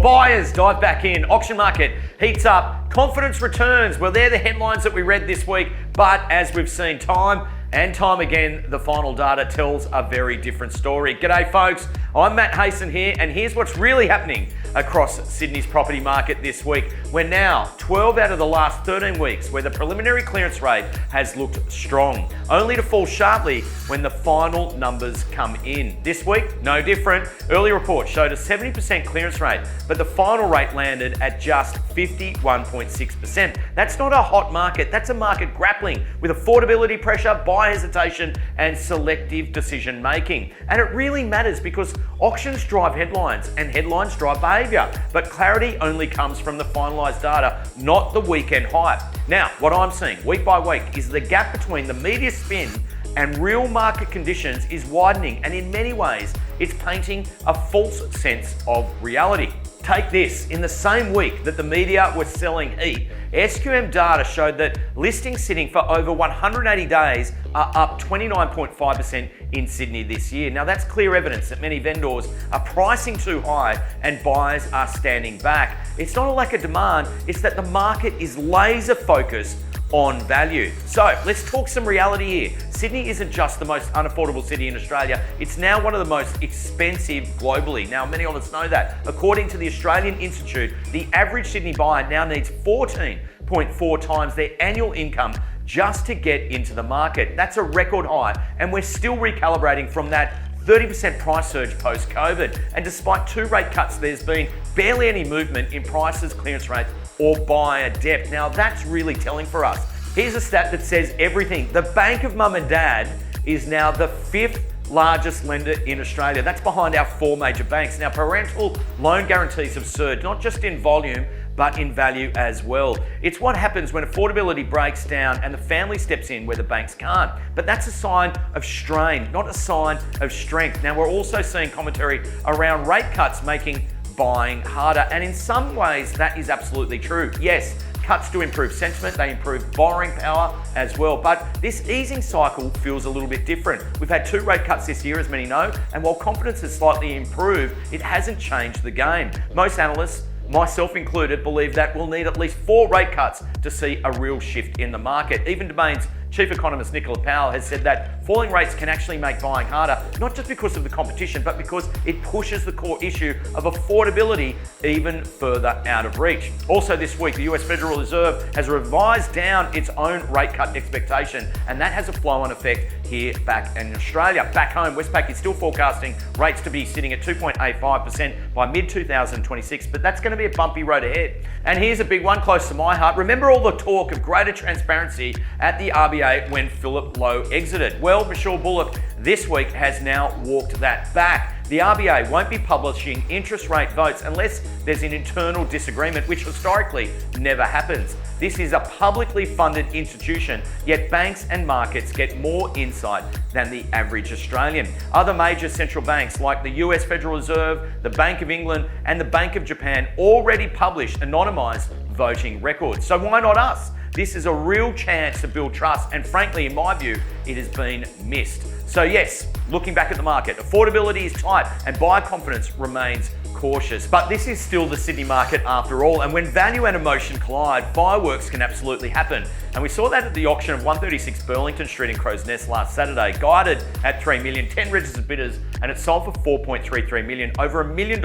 buyers dive back in. Auction market heats up. Confidence returns. Well, they're the headlines that we read this week. But as we've seen time and time again, the final data tells a very different story. G'day, folks. I'm Matt Hayson here, and here's what's really happening across Sydney's property market this week. We're now 12 out of the last 13 weeks where the preliminary clearance rate has looked strong, only to fall sharply when the final numbers come in. This week, no different. Early reports showed a 70% clearance rate, but the final rate landed at just 51.6%. That's not a hot market, that's a market grappling with affordability pressure, buyer hesitation, and selective decision making. And it really matters because auctions drive headlines and headlines drive behaviour, but clarity only comes from the finalised data, not the weekend hype. Now, what I'm seeing week by week is the gap between the media spin and real market conditions is widening, and in many ways, it's painting a false sense of reality. Take this, in the same week that the media was selling heat, SQM data showed that listings sitting for over 180 days are up 29.5% in Sydney this year. Now that's clear evidence that many vendors are pricing too high and buyers are standing back. It's not a lack of demand, it's that the market is laser focused on value. So let's talk some reality here. Sydney isn't just the most unaffordable city in Australia, it's now one of the most expensive globally. Now, many of us know that. According to the Australian Institute, the average Sydney buyer now needs 14.4 times their annual income just to get into the market. That's a record high, and we're still recalibrating from that 30% price surge post-COVID. And despite 2 rate cuts, there's been barely any movement in prices, clearance rates, or buyer depth. Now that's really telling for us. Here's a stat that says everything. The Bank of Mum and Dad is now the 5th largest lender in Australia. That's behind our 4 major banks. Now, parental loan guarantees have surged, not just in volume, but in value as well. It's what happens when affordability breaks down and the family steps in where the banks can't. But that's a sign of strain, not a sign of strength. Now, we're also seeing commentary around rate cuts making buying harder. And in some ways, that is absolutely true. Yes, cuts do improve sentiment, they improve borrowing power as well. But this easing cycle feels a little bit different. We've had 2 rate cuts this year, as many know, and while confidence has slightly improved, it hasn't changed the game. Most analysts, myself included, believe that we'll need at least 4 rate cuts to see a real shift in the market. Even Domain's chief economist Nicola Powell has said that falling rates can actually make buying harder, not just because of the competition, but because it pushes the core issue of affordability even further out of reach. Also this week, the US Federal Reserve has revised down its own rate cut expectation, and that has a flow-on effect here back in Australia. Back home, Westpac is still forecasting rates to be sitting at 2.85% by mid-2026, but that's going to be a bumpy road ahead. And here's a big one close to my heart. Remember all the talk of greater transparency at the RBA when Philip Lowe exited? Well, Michelle Bullock this week has now walked that back. The RBA won't be publishing interest rate votes unless there's an internal disagreement, which historically never happens. This is a publicly funded institution, yet banks and markets get more insight than the average Australian. Other major central banks like the US Federal Reserve, the Bank of England, and the Bank of Japan already published anonymised voting records. So why not us? This is a real chance to build trust, and frankly, in my view, it has been missed. So yes, looking back at the market, affordability is tight and buyer confidence remains cautious. But this is still the Sydney market after all, and when value and emotion collide, fireworks can absolutely happen. And we saw that at the auction of 136 Burlington Street in Crow's Nest last Saturday, guided at 3 million, 10 registered bidders, and it sold for 4.33 million, over $1 million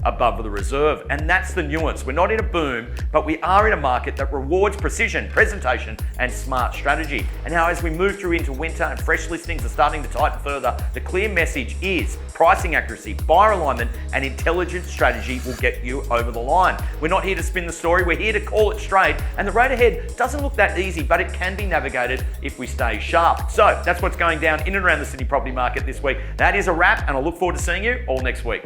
above the reserve. And that's the nuance. We're not in a boom, but we are in a market that rewards precision, presentation, and smart strategy. And now as we move through into winter and fresh listings are starting to tighten further, the clear message is pricing accuracy, buyer alignment, and intelligent strategy will get you over the line. We're not here to spin the story, we're here to call it straight, and the road ahead doesn't look that easy, but it can be navigated if we stay sharp. So that's what's going down in and around the Sydney property market this week. That is a wrap, and I look forward to seeing you all next week.